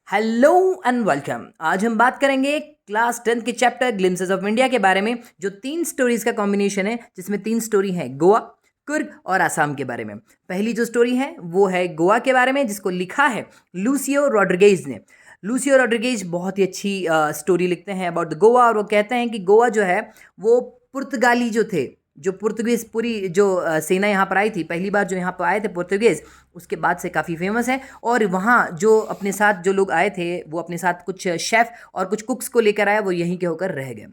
Hello and welcome. आज हम बात करेंगे क्लास 10 के चैप्टर ग्लिम्सेस ऑफ इंडिया के बारे में, जो 3 स्टोरीज का कॉम्बिनेशन है, जिसमें 3 स्टोरी है गोवा, कुर्ग और आसाम के बारे में। पहली जो स्टोरी है वो है गोवा के बारे में, जिसको लिखा है लूसियो रॉड्रिगेज ने। लूसियो रॉड्रिगेज बहुत ही अच्छी स्टोरी लिखते हैं अबाउट द गोवा, और वो कहते हैं कि गोवा जो है वो पुर्तगाली जो थे, जो पुर्तगीज पूरी जो सेना यहाँ पर आई थी, पहली बार जो यहाँ पर आए थे पुर्तगीज, उसके बाद से काफ़ी फेमस है। और वहाँ जो अपने साथ जो लोग आए थे, वो अपने साथ कुछ शेफ़ और कुछ कुक्स को लेकर आए, वो यहीं के होकर रह गए।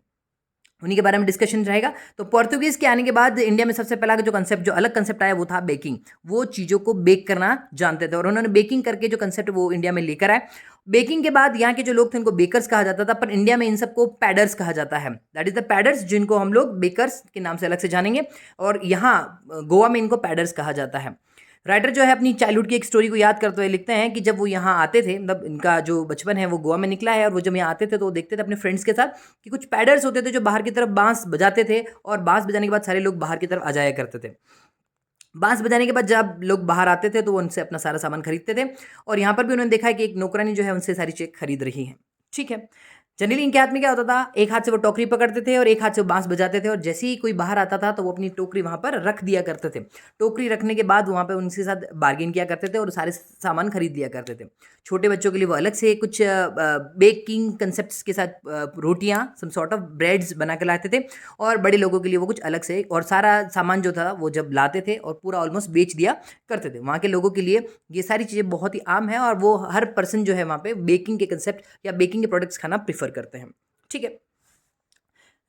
उन्हीं के बारे में डिस्कशन रहेगा। तो पोर्तुगीज़ के आने के बाद इंडिया में सबसे पहला जो कंसेप्ट, जो अलग कंसेप्ट आया, वो था बेकिंग। वो चीज़ों को बेक करना जानते थे और उन्होंने बेकिंग करके जो कंसेप्ट वो इंडिया में लेकर आए। बेकिंग के बाद यहाँ के जो लोग थे उनको बेकर्स कहा जाता था, पर इंडिया में इन सबको पैडर्स कहा जाता है। दैट इज़ द पैडर्स, जिनको हम लोग बेकर्स के नाम से अलग से जानेंगे, और यहाँ गोवा में इनको पैडर्स कहा जाता है। राइटर जो है अपनी चाइल्डहुड की एक स्टोरी को याद करते हुए लिखते हैं कि जब वो यहाँ आते थे, मतलब इनका जो बचपन है वो गोवा में निकला है, और वो जब यहाँ आते थे तो वो देखते थे अपने फ्रेंड्स के साथ कि कुछ पैडर्स होते थे जो बाहर की तरफ बांस बजाते थे, और बांस बजाने के बाद सारे लोग बाहर की तरफ आ जाया करते थे। बांस बजाने के बाद जब लोग बाहर आते थे तो वो उनसे अपना सारा सामान खरीदते थे, और यहाँ पर भी उन्होंने देखा है कि एक नौकरानी जो है उनसे सारी चीज़ खरीद रही है। ठीक है। जनरली इनके हाथ में क्या होता था, एक हाथ से वो टोकरी पकड़ते थे और एक हाथ से वो बांस बजाते थे, और जैसे ही कोई बाहर आता था तो वो अपनी टोकरी वहाँ पर रख दिया करते थे। टोकरी रखने के बाद वहाँ पे उनके साथ बार्गेन किया करते थे और सारे सामान खरीद लिया करते थे। छोटे बच्चों के लिए वो अलग से कुछ बेकिंग कंसेप्ट्स के साथ रोटियाँ, सम सॉर्ट ऑफ ब्रेड्स बना के लाते थे, और बड़े लोगों के लिए वो कुछ अलग से, और सारा सामान जो था वो जब लाते थे और पूरा ऑलमोस्ट बेच दिया करते थे। वहाँ के लोगों के लिए ये सारी चीज़ें बहुत ही आम है, और वो हर पर्सन जो है वहाँ पे बेकिंग के कंसेप्ट या बेकिंग के प्रोडक्ट्स खाना प्रीफर करते हैं। ठीक है।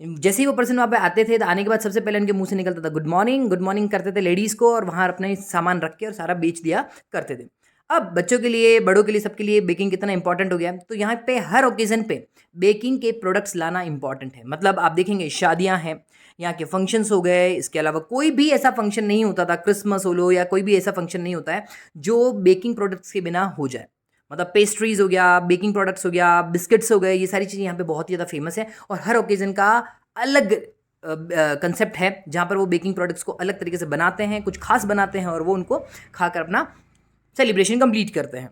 जैसे ही वो पर्सन वहाँ पे आते थे, तो आने के बाद सबसे पहले उनके मुंह से निकलता था गुड मॉर्निंग करते थे लेडीज़ को, और वहाँ अपने सामान रख के और सारा बेच दिया करते थे। अब बच्चों के लिए, बड़ों के लिए, सबके लिए बेकिंग कितना इंपॉर्टेंट हो गया है, तो यहाँ पे हर ओकेज़न पे बेकिंग के प्रोडक्ट्स लाना इंपॉर्टेंट है। मतलब आप देखेंगे शादियाँ हैं, यहाँ के फंक्शंस हो गए, इसके अलावा कोई भी ऐसा फंक्शन नहीं होता था, क्रिसमस हो लो या कोई भी ऐसा फंक्शन नहीं होता है जो बेकिंग प्रोडक्ट्स के बिना हो जाए। मतलब पेस्ट्रीज़ हो गया, बेकिंग प्रोडक्ट्स हो गया, बिस्किट्स हो गए, ये सारी चीज़ें यहाँ पे बहुत ही ज़्यादा फेमस है, और हर ओकेज़न का अलग कंसेप्ट है जहाँ पर वो बेकिंग प्रोडक्ट्स को अलग तरीके से बनाते हैं, कुछ खास बनाते हैं, और वो उनको खाकर अपना सेलिब्रेशन कंप्लीट करते हैं।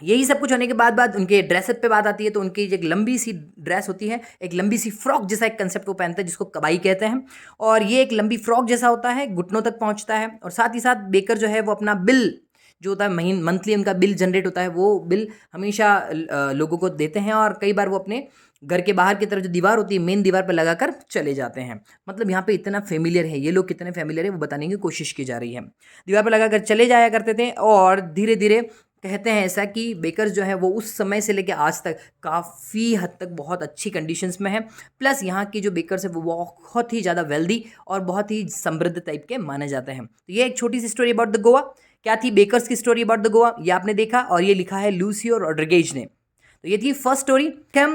यही सब कुछ होने के बाद उनके ड्रेसअप पे बात आती है, तो उनकी एक लंबी सी ड्रेस होती है, एक लंबी सी फ्रॉक जैसा एक कंसेप्ट को पहनते हैं, जिसको कबाई कहते हैं। और ये एक लंबी फ्रॉक जैसा होता है, घुटनों तक पहुंचता है, और साथ ही साथ बेकर जो है वो अपना बिल जो होता है, मंथली उनका बिल जनरेट होता है, वो बिल हमेशा लोगों को देते हैं, और कई बार वो अपने घर के बाहर की तरफ जो दीवार होती है, मेन दीवार पर लगाकर चले जाते हैं। मतलब यहाँ पे इतना फेमिलियर है, ये लोग कितने फेमिलियर है वो बताने की कोशिश की जा रही है। दीवार पर लगाकर चले जाया करते थे, और धीरे धीरे कहते हैं ऐसा कि बेकर्स जो है वो उस समय से लेकर आज तक काफ़ी हद तक बहुत अच्छी कंडीशंस में है। प्लस यहाँ के जो बेकर्स है वो बहुत ही ज़्यादा वेल्दी और बहुत ही समृद्ध टाइप के माने जाते हैं। तो ये एक छोटी सी स्टोरी अबाउट द गोवा। क्या थी बेकर्स की स्टोरी अबाउट द गोवा, ये आपने देखा, और ये लिखा है लूसियो रॉड्रिगेज ने। तो ये थी फर्स्ट स्टोरी।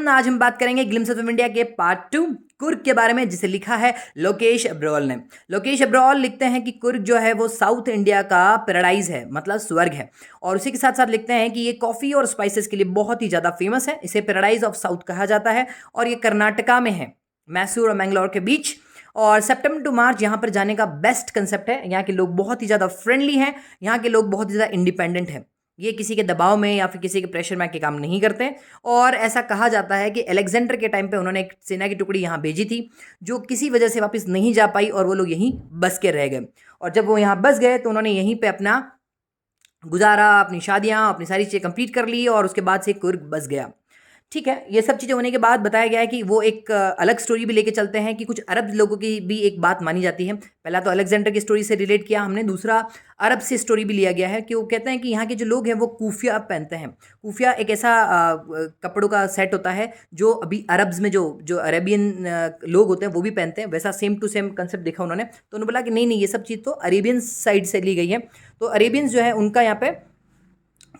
आज हम बात करेंगे ग्लिम्स ऑफ इंडिया के पार्ट 2 कुर्ग के बारे में, जिसे लिखा है लोकेश अब्रोल ने। लोकेश अब्रोल लिखते हैं कि कुर्ग जो है वो साउथ इंडिया का पैराडाइज है, मतलब स्वर्ग है, और उसी के साथ साथ लिखते हैं कि ये कॉफ़ी और स्पाइसेस के लिए बहुत ही ज़्यादा फेमस है। इसे पैराडाइज ऑफ साउथ कहा जाता है, और ये कर्नाटका में है, मैसूर और मैंगलोर के बीच। और सितंबर टू मार्च यहाँ पर जाने का बेस्ट कंसेप्ट है। यहाँ के लोग बहुत ही ज़्यादा फ्रेंडली हैं, यहाँ के लोग बहुत ही ज़्यादा इंडिपेंडेंट हैं, ये किसी के दबाव में या फिर किसी के प्रेशर में के काम नहीं करते। और ऐसा कहा जाता है कि अलेक्जेंडर के टाइम पे उन्होंने एक सेना की टुकड़ी यहाँ भेजी थी, जो किसी वजह से वापस नहीं जा पाई, और वो लोग यहीं बस के रह गए। और जब वो यहाँ बस गए तो उन्होंने यहीं पे अपना गुजारा, अपनी शादियाँ, अपनी सारी चीज़ें कंप्लीट कर ली, और उसके बाद से कुर्ग बस गया। ठीक है। ये सब चीज़ें होने के बाद बताया गया है कि वो एक अलग स्टोरी भी लेके चलते हैं कि कुछ अरब लोगों की भी एक बात मानी जाती है। पहला तो अलेक्जेंडर की स्टोरी से रिलेट किया हमने, दूसरा अरब से स्टोरी भी लिया गया है कि वो कहते हैं कि यहाँ के जो लोग हैं वो कूफिया पहनते हैं। कूफिया एक ऐसा कपड़ों का सेट होता है जो अभी अरब्स में जो जो अरेबियन लोग होते हैं वो भी पहनते हैं। वैसा सेम टू सेम कंसेप्ट देखा उन्होंने, तो उन्होंने बोला कि नहीं, ये सब चीज़ तो अरेबियन साइड से ली गई है। तो अरेबियंस जो है उनका यहाँ पे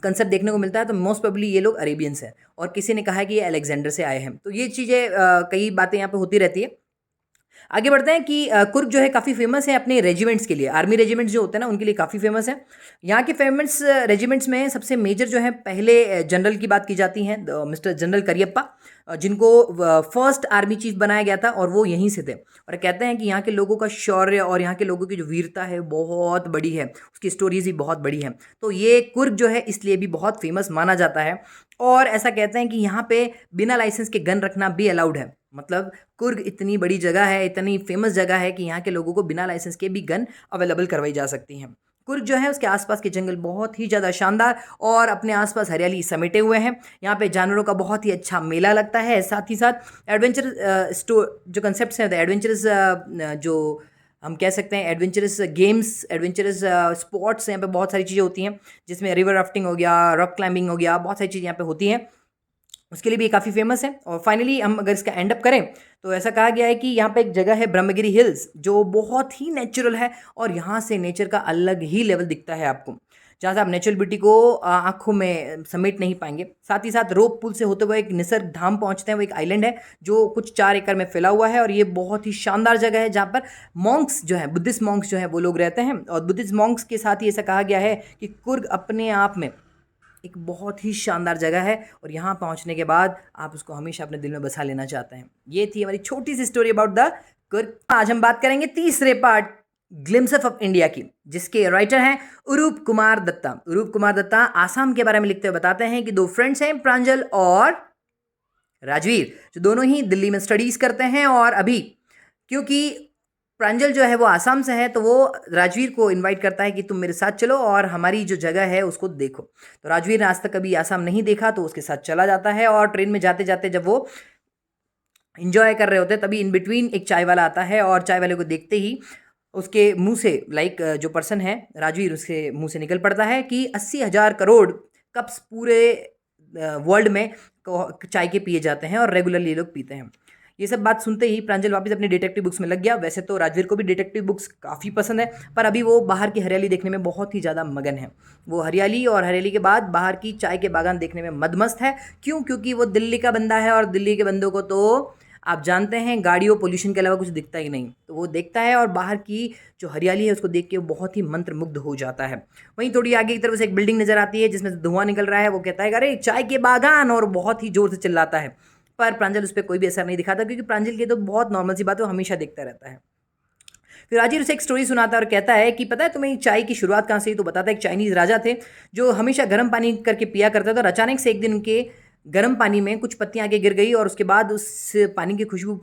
कंसेप्ट देखने को मिलता है, तो मोस्ट प्रोबेबली ये लोग अरेबियंस हैं, और किसी ने कहा है कि ये अलेक्जेंडर से आए हैं। तो ये चीज़ें कई बातें यहाँ पे होती रहती है। आगे बढ़ते हैं कि कुर्ग जो है काफ़ी फेमस है अपने रेजिमेंट्स के लिए। आर्मी रेजिमेंट्स जो होते हैं ना, उनके लिए काफ़ी फेमस है। यहाँ के फेमस रेजिमेंट्स में सबसे मेजर जो है, पहले जनरल की बात की जाती है, मिस्टर जनरल करियप्पा, जिनको फर्स्ट आर्मी चीफ बनाया गया था और वो यहीं से थे। और कहते हैं कि यहाँ के लोगों का शौर्य और यहाँ के लोगों की जो वीरता है बहुत बड़ी है, उसकी स्टोरीज भी बहुत बड़ी है। तो ये कुर्ग जो है इसलिए भी बहुत फेमस माना जाता है। और ऐसा कहते हैं कि यहाँ पे बिना लाइसेंस के गन रखना भी अलाउड है। मतलब कुर्ग इतनी बड़ी जगह है, इतनी फेमस जगह है कि यहाँ के लोगों को बिना लाइसेंस के भी गन अवेलेबल करवाई जा सकती हैं। कुर्ग जो है उसके आसपास के जंगल बहुत ही ज़्यादा शानदार और अपने आसपास हरियाली समेटे हुए हैं। यहाँ पे जानवरों का बहुत ही अच्छा मेला लगता है। साथ ही साथ एडवेंचर जो कंसेप्ट्स हैं, एडवेंचरस जो हम कह सकते हैं एडवेंचरस गेम्स, एडवेंचरस स्पोर्ट्स यहाँ पे बहुत सारी चीज़ें होती हैं, जिसमें रिवर राफ्टिंग हो गया, रॉक क्लाइंबिंग हो गया, बहुत सारी चीज़ें यहाँ पे होती हैं। उसके लिए भी काफ़ी फेमस है। और फाइनली हम अगर इसका एंड अप करें तो ऐसा कहा गया है कि यहाँ पे एक जगह है ब्रह्मगिरी हिल्स, जो बहुत ही नेचुरल है और यहाँ से नेचर का अलग ही लेवल दिखता है आपको, जहाँ से आप नेचुरल ब्यूटी को आंखों में समेट नहीं पाएंगे। साथ ही साथ रोप पुल से होते हुए एक निसर्ग धाम पहुँचते हैं। वो एक आइलैंड है जो कुछ 4 एकड़ में फैला हुआ है और ये बहुत ही शानदार जगह है, जहाँ पर मॉन्क्स जो है, बुद्धिस्ट मॉन्क्स जो है वो लोग रहते हैं। और बुद्धिस्ट मॉन्क्स के साथ ही ऐसा कहा गया है कि कुर्ग अपने आप में एक बहुत ही शानदार जगह है और यहाँ पहुँचने के बाद आप उसको हमेशा अपने दिल में बसा लेना चाहते हैं। ये थी हमारी छोटी सी स्टोरी अबाउट द कुर्ग। आज हम बात करेंगे तीसरे पार्ट ग्लिम्स ऑफ इंडिया की, जिसके राइटर हैं उरूप कुमार दत्ता। उरूप कुमार दत्ता आसाम के बारे में लिखते हुए बताते हैं कि 2 फ्रेंड्स हैं, प्रांजल और राजवीर, जो दोनों ही दिल्ली में स्टडीज़ करते हैं। और अभी क्योंकि प्रांजल जो है वो आसाम से है, तो वो राजवीर को इनवाइट करता है कि तुम मेरे साथ चलो और हमारी जो जगह है उसको देखो। तो राजवीर ने आज तक कभी आसाम नहीं देखा, तो उसके साथ चला जाता है। और ट्रेन में जाते जाते जब वो इंजॉय कर रहे होते हैं, तभी इन बिटवीन एक चाय वाला आता है और चाय वाले को देखते ही उसके मुंह से जो पर्सन है राजवीर, उसके मुंह से निकल पड़ता है कि 80,000 करोड़ कप्स पूरे वर्ल्ड में चाय के पिए जाते हैं और रेगुलरली लोग पीते हैं। ये सब बात सुनते ही प्रांजल वापस अपनी डिटेक्टिव बुक्स में लग गया। वैसे तो राजवीर को भी डिटेक्टिव बुक्स काफ़ी पसंद है, पर अभी वो बाहर की हरियाली देखने में बहुत ही ज़्यादा मगन है। वो हरियाली और हरियाली के बाद बाहर की चाय के बागान देखने में मदमस्त है। क्यों? क्योंकि वो दिल्ली का बंदा है और दिल्ली के बंदों को तो आप जानते हैं गाड़ियों पोल्यूशन के अलावा कुछ दिखता ही नहीं। तो वो देखता है और बाहर की जो हरियाली है उसको देख के वो बहुत ही मंत्रमुग्ध हो जाता है। वहीं थोड़ी आगे की तरफ से एक बिल्डिंग नज़र आती है जिसमें से धुआं निकल रहा है। वो कहता है अरे चाय के बागान, और बहुत ही ज़ोर से चिल्लाता है। पर प्रांजल उस पर कोई भी असर नहीं दिखाता, क्योंकि प्रांजल की तो बहुत नॉर्मल सी बात है, वो हमेशा देखता रहता है। फिर राजीव उसे एक स्टोरी सुनाता है और कहता है कि पता है तुम्हें चाय की शुरुआत कहाँ से हुई? तो बताता है एक चाइनीज़ राजा थे जो हमेशा गर्म पानी करके पिया करते थे, और अचानक से एक दिन उनके गर्म पानी में कुछ पत्तियां आगे गिर गई और उसके बाद उस पानी की खुशबू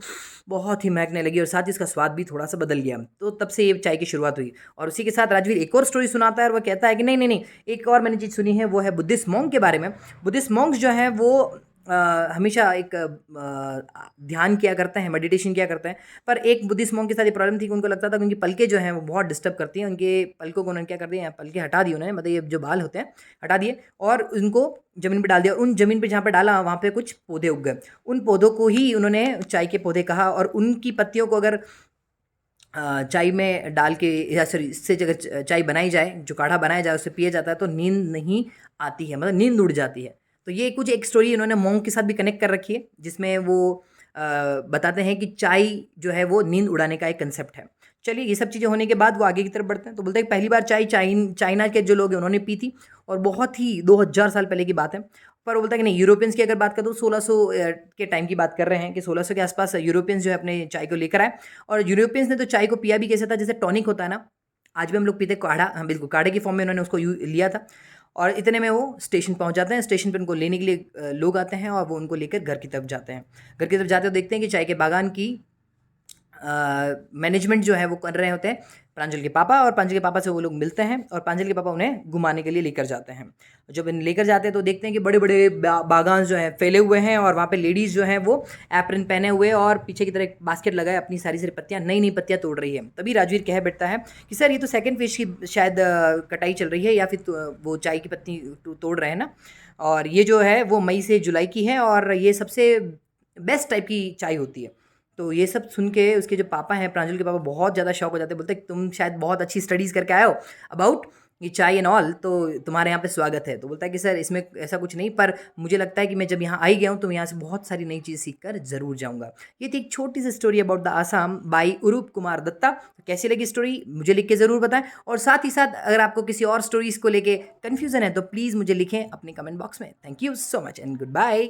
बहुत ही महकने लगी और साथ ही इसका स्वाद भी थोड़ा सा बदल गया। तो तब से ये चाय की शुरुआत हुई। और उसी के साथ राजवीर एक और स्टोरी सुनाता है और वह कहता है कि नहीं नहीं नहीं, एक और मैंने चीज़ सुनी है, वो है बुद्धिस्ट मॉन्क के बारे में। बुद्धिस्ट मॉन्क्स जो हैं वो हमेशा एक ध्यान किया करते हैं, मेडिटेशन किया करते हैं। पर एक बुद्धिस्ट मॉन्क के साथ ये प्रॉब्लम थी कि उनको लगता था कि उनकी पलकें जो हैं वो बहुत डिस्टर्ब करती हैं। उनके पलकों को उन्होंने क्या कर दिया, पलकें हटा दी उन्होंने, मतलब ये जो बाल होते हैं हटा दिए और उनको ज़मीन पे डाल दिया। उन ज़मीन पे जहाँ पे डाला वहाँ पे कुछ पौधे उग गए। उन पौधों को ही उन्होंने चाय के पौधे कहा। और उनकी पत्तियों को अगर चाय में डाल के, या सॉरी, इससे अगर चाय बनाई जाए, जो काढ़ा बनाया जाए, उससे पिया जाता है तो नींद नहीं आती है, मतलब नींद उड़ जाती है। तो ये कुछ एक स्टोरी इन्होंने मॉन्क के साथ भी कनेक्ट कर रखी है, जिसमें वो बताते हैं कि चाय जो है वो नींद उड़ाने का एक कंसेप्ट है। चलिए, ये सब चीज़ें होने के बाद वो आगे की तरफ बढ़ते हैं। तो बोलते हैं पहली बार चाइना के जो लोग हैं उन्होंने पी थी, और बहुत ही 2000 साल पहले की बात है। पर वो बोलता है कि नहीं, यूरोपियंस की अगर बात करूँ तो 1600 के टाइम की बात कर रहे हैं, कि 1600 के आसपास यूरोपियंस जो है अपने चाय को लेकर आए। और यूरोपियंस ने तो चाय को पिया भी कैसे था, जैसे टॉनिक होता है ना, आज भी हम लोग पीते काढ़ा, हाँ बिल्कुल काढ़े की फॉर्म में उन्होंने उसको लिया था। और इतने में वो स्टेशन पहुंच जाते हैं। स्टेशन पर उनको लेने के लिए लोग आते हैं और वो उनको लेकर घर की तरफ जाते हैं। घर की तरफ जाते हुए देखते हैं कि चाय के बागान की मैनेजमेंट जो है वो कर रहे होते हैं प्रांजल के पापा, और प्रांजल के पापा से वो लोग मिलते हैं और प्रांजल के पापा उन्हें घुमाने के लिए लेकर जाते हैं। जब इन्हें लेकर जाते हैं तो देखते हैं कि बड़े बड़े बागान जो हैं फैले हुए हैं, और वहाँ पे लेडीज़ जो हैं वो एप्रन पहने हुए और पीछे की तरह एक बास्केट लगाए अपनी सारी सारी पत्तियाँ, नई नई पत्तियाँ तोड़ रही है। तभी राजवीर कह बैठता है कि सर, ये तो सेकंड फिश की शायद कटाई चल रही है, या फिर वो चाय की पत्ती तोड़ रहे हैं ना, और ये जो है वो मई से जुलाई की है और ये सबसे बेस्ट टाइप की चाय होती है। तो ये सब सुन के उसके जो पापा हैं, प्रांजल के पापा, बहुत ज़्यादा शौक हो जाते हैं। बोलते हैं तुम शायद बहुत अच्छी स्टडीज़ करके आए हो अबाउट ये चाय एंड ऑल, तो तुम्हारे यहाँ पे स्वागत है। तो बोलता है कि सर, इसमें ऐसा कुछ नहीं, पर मुझे लगता है कि मैं जब यहाँ आई गया हूँ तो यहाँ से बहुत सारी नई चीज़ सीख कर ज़रूर जाऊँगा। ये थी एक छोटी सी story about the Assam by Urup Kumar Dutta. कैसी लगी स्टोरी मुझे लिख के ज़रूर बताएं, और साथ ही साथ अगर आपको किसी और स्टोरीज़ को लेके कन्फ्यूज़न है तो प्लीज़ मुझे लिखें अपने कमेंट बॉक्स में। Thank you so much and good bye.